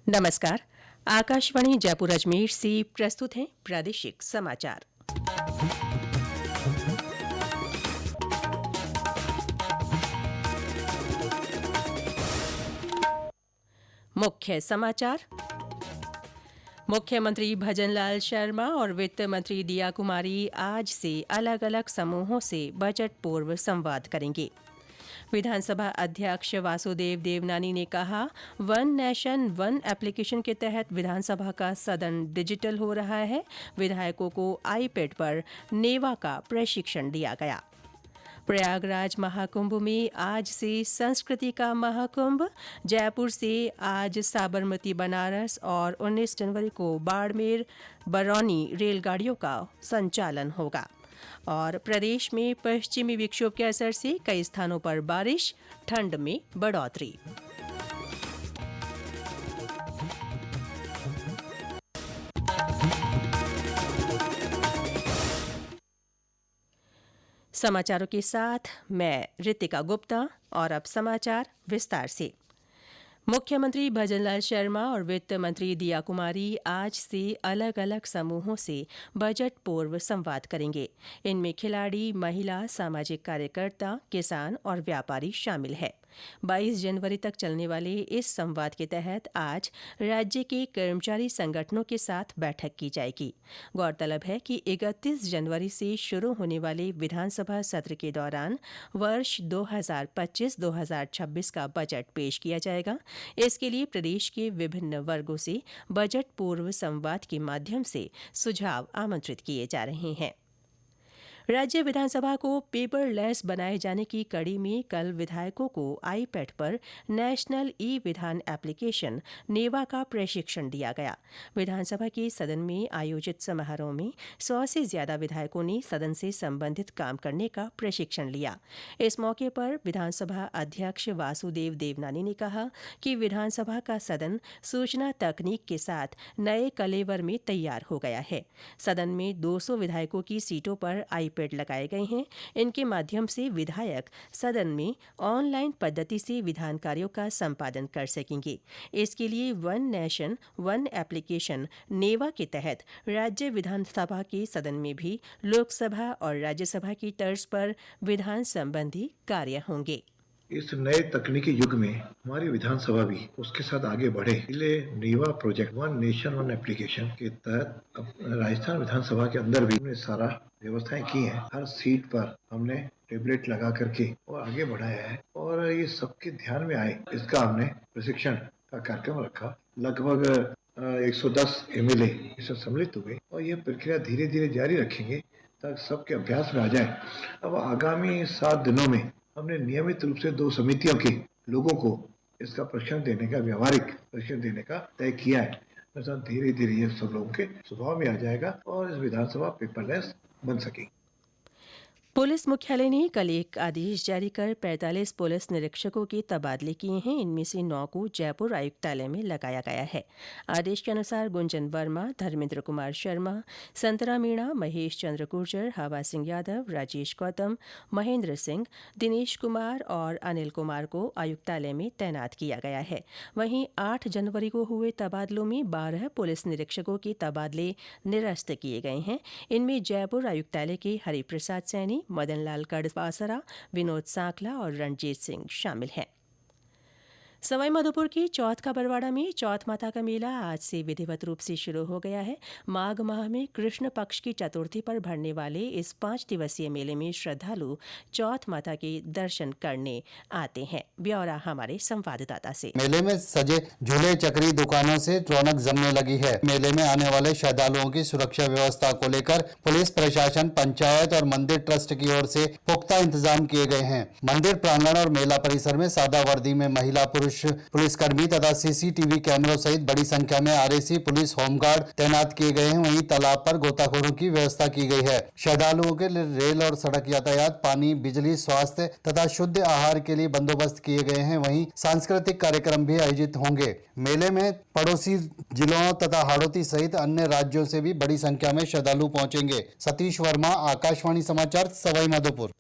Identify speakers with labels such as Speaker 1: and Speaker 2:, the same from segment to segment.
Speaker 1: नमस्कार। आकाशवाणी जयपुर अजमेर से प्रस्तुत हैं प्रादेशिक समाचार। मुख्य समाचार। मुख्यमंत्री भजनलाल शर्मा और वित्त मंत्री दिया कुमारी आज से अलग अलग समूहों से बजट पूर्व संवाद करेंगे। विधानसभा अध्यक्ष वासुदेव देवनानी ने कहा, वन नेशन वन एप्लीकेशन के तहत विधानसभा का सदन डिजिटल हो रहा है। विधायकों को आईपैड पर नेवा का प्रशिक्षण दिया गया। प्रयागराज महाकुंभ में आज से संस्कृति का महाकुंभ। जयपुर से आज साबरमती बनारस और 19 जनवरी को बाड़मेर बरौनी रेलगाड़ियों का संचालन होगा। और प्रदेश में पश्चिमी विक्षोभ के असर से कई स्थानों पर बारिश, ठंड में बढ़ोतरी। समाचारों के साथ मैं रितिका गुप्ता। और अब समाचार विस्तार से। मुख्यमंत्री भजनलाल शर्मा और वित्त मंत्री दिया कुमारी आज से अलग अलग समूहों से बजट पूर्व संवाद करेंगे। इनमें खिलाड़ी, महिला, सामाजिक कार्यकर्ता, किसान और व्यापारी शामिल है। 22 जनवरी तक चलने वाले इस संवाद के तहत आज राज्य के कर्मचारी संगठनों के साथ बैठक की जाएगी। गौरतलब है कि 31 जनवरी से शुरू होने वाले विधानसभा सत्र के दौरान वर्ष 2025-2026 का बजट पेश किया जाएगा। इसके लिए प्रदेश के विभिन्न वर्गों से बजट पूर्व संवाद के माध्यम से सुझाव आमंत्रित किए जा रहे हैं। राज्य विधानसभा को पेपरलेस बनाए जाने की कड़ी में कल विधायकों को आईपैड पर नेशनल ई विधान एप्लीकेशन नेवा का प्रशिक्षण दिया गया। विधानसभा के सदन में आयोजित समारोह में 100 से ज्यादा विधायकों ने सदन से संबंधित काम करने का प्रशिक्षण लिया। इस मौके पर विधानसभा अध्यक्ष वासुदेव देवनानी ने कहा कि विधानसभा का सदन सूचना तकनीक के साथ नए कलेवर में तैयार हो गया है। सदन में 200 विधायकों की सीटों पर आईपैड लगाए गए हैं। इनके माध्यम से विधायक सदन में ऑनलाइन पद्धति से विधान कार्यों का संपादन कर सकेंगे। इसके लिए वन नेशन वन एप्लीकेशन नेवा के तहत राज्य विधानसभा के सदन में भी लोकसभा और राज्यसभा की तर्ज पर विधान संबंधी कार्य होंगे।
Speaker 2: इस नए तकनीकी युग में हमारी विधानसभा भी उसके साथ आगे बढ़े, इसलिए नीवा project one nation one application के तहत राजस्थान विधानसभा के अंदर भी हमने सारा व्यवस्थाएं की हैं। हर सीट पर हमने टेबलेट लगा करके और आगे बढ़ाया है और ये सबके ध्यान में आए, इसका हमने प्रशिक्षण का कार्यक्रम रखा। लगभग 110 MLA इसमें सम्मिलित हुए और यह प्रक्रिया धीरे धीरे जारी रखेंगे ताकि सबके अभ्यास में आ जाए। अब आगामी 7 दिनों में हमने नियमित रूप से 2 समितियों के लोगों को इसका प्रशिक्षण देने का, व्यावहारिक प्रशिक्षण देने का तय किया है। धीरे धीरे ये सब लोगों के स्वभाव में आ जाएगा और इस विधानसभा पेपरलेस बन सकेगी।
Speaker 1: पुलिस मुख्यालय ने कल एक आदेश जारी कर 45 पुलिस निरीक्षकों के तबादले किए हैं। इनमें से 9 को जयपुर आयुक्तालय में लगाया गया है। आदेश के अनुसार गुंजन वर्मा, धर्मेंद्र कुमार शर्मा, संतरा मीणा, महेश चंद्र गुर्जर, हवा सिंह यादव, राजेश गौतम, महेंद्र सिंह, दिनेश कुमार और अनिल कुमार को आयुक्तालय में तैनात किया गया है। वहीं 8 जनवरी को हुए तबादलों में 12 पुलिस निरीक्षकों के तबादले निरस्त किए गए हैं। इनमें जयपुर आयुक्तालय के हरिप्रसाद सैनी, मदनलाल कड़वासरा, विनोद सांकला और रणजीत सिंह शामिल हैं। सवाईमाधोपुर के चौथ का बरवाड़ा में चौथ माता का मेला आज से विधिवत रूप से शुरू हो गया है। माघ माह में कृष्ण पक्ष की चतुर्थी पर भरने वाले इस 5 दिवसीय मेले में श्रद्धालु चौथ माता के दर्शन करने आते हैं। ब्यौरा हमारे संवाददाता से।
Speaker 3: मेले में सजे झूले चक्री दुकानों से रौनक जमने लगी है। मेले में आने वाले श्रद्धालुओं की सुरक्षा व्यवस्था को लेकर पुलिस प्रशासन, पंचायत और मंदिर ट्रस्ट की ओर से पुख्ता इंतजाम किए गए हैं। मंदिर प्रांगण और मेला परिसर में सादा वर्दी में महिला, पुरुष पुलिसकर्मी तथा सीसीटीवी कैमरों सहित बड़ी संख्या में आरएसी पुलिस होमगार्ड तैनात किए गए हैं। वहीं तालाब पर गोताखोरों की व्यवस्था की गई है। श्रद्धालुओं के लिए रेल और सड़क यातायात, पानी, बिजली, स्वास्थ्य तथा शुद्ध आहार के लिए बंदोबस्त किए गए हैं। वहीं सांस्कृतिक कार्यक्रम भी आयोजित होंगे। मेले में पड़ोसी जिलों तथा हाड़ौती सहित अन्य राज्यों से भी बड़ी संख्या में श्रद्धालु पहुंचेंगे। सतीश वर्मा, आकाशवाणी समाचार, सवाईमाधोपुर।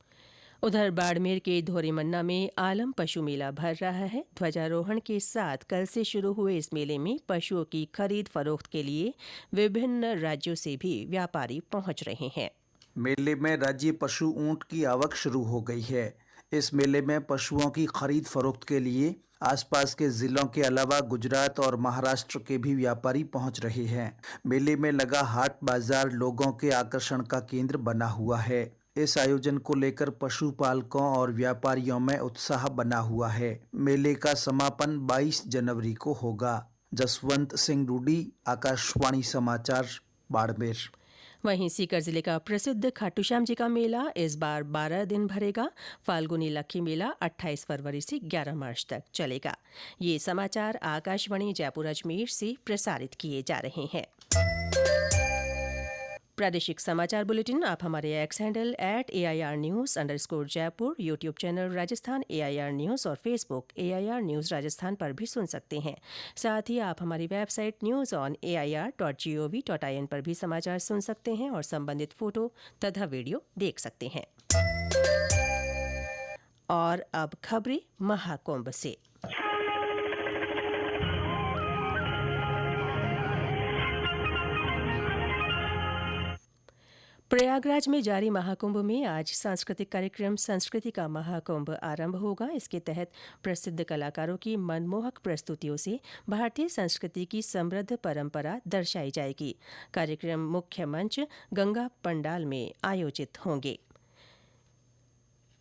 Speaker 1: उधर बाड़मेर के धोरीमन्ना में आलम पशु मेला भर रहा है। ध्वजारोहण के साथ कल से शुरू हुए इस मेले में पशुओं की खरीद फरोख्त के लिए विभिन्न राज्यों से भी व्यापारी पहुंच रहे हैं।
Speaker 4: मेले में राज्य पशु ऊंट की आवक शुरू हो गई है। इस मेले में पशुओं की खरीद फरोख्त के लिए आसपास के जिलों के अलावा गुजरात और महाराष्ट्र के भी व्यापारी पहुंच रहे हैं। मेले में लगा हाट बाजार लोगों के आकर्षण का केंद्र बना हुआ है। इस आयोजन को लेकर पशुपालकों और व्यापारियों में उत्साह बना हुआ है। मेले का समापन 22 जनवरी को होगा। जसवंत सिंह रूडी, आकाशवाणी समाचार, बाड़मेर।
Speaker 1: वहीं सीकर जिले का प्रसिद्ध खाटूश्याम जी का मेला इस बार 12 दिन भरेगा। फाल्गुनी लक्खी मेला 28 फरवरी से 11 मार्च तक चलेगा। ये समाचार आकाशवाणी जयपुर अजमेर से प्रसारित किए जा रहे हैं। प्रादेशिक समाचार बुलेटिन आप हमारे एक्स हैंडल @AIRnews_जयपुर, YouTube channel Rajasthan AIR news और फेसबुक AIR न्यूज राजस्थान पर भी सुन सकते हैं। साथ ही आप हमारी वेबसाइट newsonair.gov.in पर भी समाचार सुन सकते हैं और संबंधित फोटो तथा वीडियो देख सकते हैं। और अब खबरें महाकुंभ से। प्रयागराज में जारी महाकुंभ में आज सांस्कृतिक कार्यक्रम संस्कृति का महाकुंभ आरंभ होगा। इसके तहत प्रसिद्ध कलाकारों की मनमोहक प्रस्तुतियों से भारतीय संस्कृति की समृद्ध परंपरा दर्शाई जाएगी। कार्यक्रम मुख्य मंच गंगा पंडाल में आयोजित होंगे।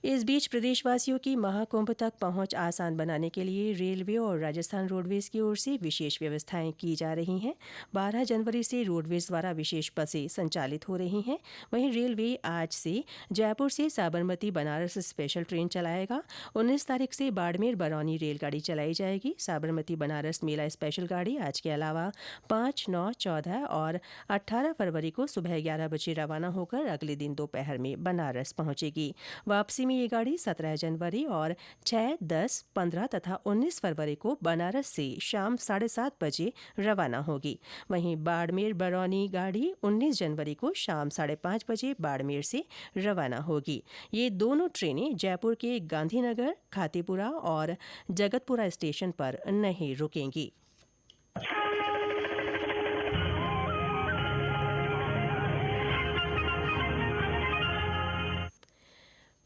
Speaker 1: इस बीच प्रदेशवासियों की महाकुंभ तक पहुंच आसान बनाने के लिए रेलवे और राजस्थान रोडवेज की ओर से विशेष व्यवस्थाएं की जा रही हैं। 12 जनवरी से रोडवेज द्वारा विशेष बसें संचालित हो रही हैं। वहीं रेलवे आज से जयपुर से साबरमती बनारस स्पेशल ट्रेन चलाएगा। 19 तारीख से बाड़मेर बरौनी रेलगाड़ी चलाई जाएगी। साबरमती बनारस मेला स्पेशल गाड़ी आज के अलावा 5, 9, 14 और 18 फरवरी को सुबह 11 बजे रवाना होकर अगले दिन दोपहर में बनारस पहुंचेगी। वापसी ये गाड़ी 17 जनवरी और 6, 10, 15 तथा 19 फरवरी को बनारस से शाम 7:30 बजे रवाना होगी। वहीं बाड़मेर बरौनी गाड़ी 19 जनवरी को शाम 5:30 बजे बाड़मेर से रवाना होगी। ये दोनों ट्रेनें जयपुर के गांधीनगर, खातीपुरा और जगतपुरा स्टेशन पर नहीं रुकेंगी।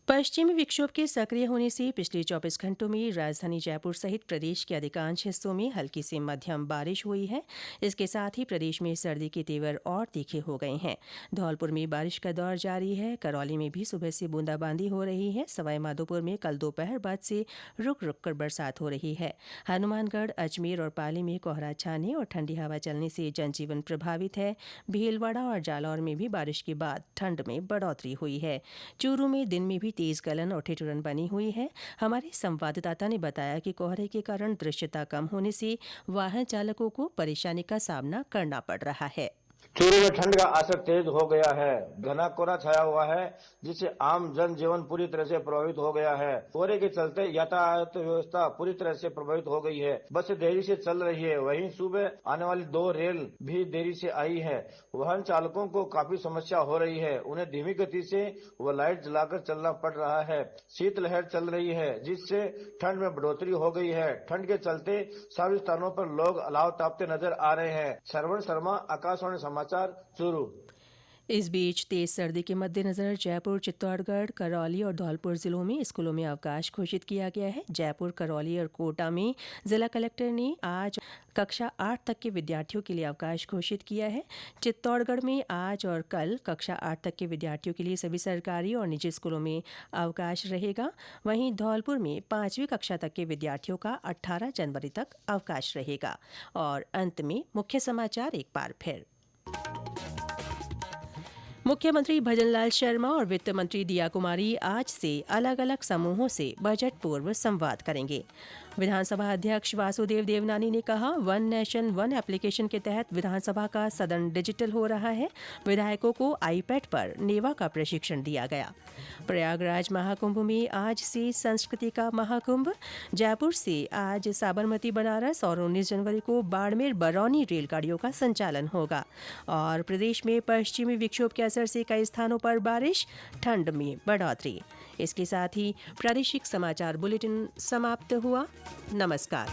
Speaker 1: पश्चिमी विक्षोभ के सक्रिय होने से पिछले 24 घंटों में राजधानी जयपुर सहित प्रदेश के अधिकांश हिस्सों में हल्की से मध्यम बारिश हुई है। इसके साथ ही प्रदेश में सर्दी के तेवर और तीखे हो गए हैं। धौलपुर में बारिश का दौर जारी है। करौली में भी सुबह से बूंदाबांदी हो रही है। सवाईमाधोपुर में कल दोपहर बाद से रुक रुक कर बरसात हो रही है। हनुमानगढ़, अजमेर और पाली में कोहरा छाने और ठंडी हवा चलने से जनजीवन प्रभावित है। भीलवाड़ा और जालौर में भी बारिश के बाद ठंड में बढ़ोतरी हुई है। चूरू में दिन में भी तेज गलन और ठिठुरन बनी हुई है। हमारे संवाददाता ने बताया कि कोहरे के कारण दृश्यता कम होने से वाहन चालकों को परेशानी का सामना करना पड़ रहा है।
Speaker 5: चूरू में ठंड का असर तेज हो गया है। घना कोहरा छाया हुआ है, जिससे आम जनजीवन पूरी तरह से प्रभावित हो गया है। कोहरे के चलते यातायात व्यवस्था पूरी तरह से प्रभावित हो गई है। बसें देरी से चल रही है। वहीं सुबह आने वाली 2 रेल भी देरी से आई है। वाहन चालकों को काफी समस्या हो रही है। उन्हें धीमी गति से व लाइट जलाकर चलना पड़ रहा है। शीतलहर चल रही है, जिससे ठंड में बढ़ोतरी हो गई है। ठंड के चलते सभी स्थानों पर लोग अलाव तापते नजर आ रहे हैं। श्रवण शर्मा, आकाशवाणी समाचार, चूरू।
Speaker 1: इस बीच तेज सर्दी के मद्देनजर जयपुर, चित्तौड़गढ़, करौली और धौलपुर जिलों में स्कूलों में अवकाश घोषित किया गया है। जयपुर, करौली और कोटा में जिला कलेक्टर ने आज कक्षा 8 तक के विद्यार्थियों के लिए अवकाश घोषित किया है। चित्तौड़गढ़ में आज और कल कक्षा 8 तक के विद्यार्थियों के लिए सभी सरकारी और निजी स्कूलों में अवकाश रहेगा। वहीं धौलपुर में 5वीं कक्षा तक के विद्यार्थियों का 18 जनवरी तक अवकाश रहेगा। और अंत में मुख्य समाचार एक बार फिर। मुख्यमंत्री भजनलाल शर्मा और वित्त मंत्री दिया कुमारी आज से अलग अलग समूहों से बजट पूर्व संवाद करेंगे। विधानसभा अध्यक्ष वासुदेव देवनानी ने कहा, वन नेशन वन एप्लीकेशन के तहत विधानसभा का सदन डिजिटल हो रहा है। विधायकों को आईपैड पर नेवा का प्रशिक्षण दिया गया। प्रयागराज महाकुंभ में आज से संस्कृति का महाकुंभ। जयपुर से आज साबरमती बनारस और 19 जनवरी को बाड़मेर बरौनी रेलगाड़ियों का संचालन होगा। और प्रदेश में पश्चिमी विक्षोभ के असर से कई स्थानों पर बारिश, ठंड में बढ़ोतरी। इसके साथ ही प्रादेशिक समाचार बुलेटिन समाप्त हुआ। नमस्कार।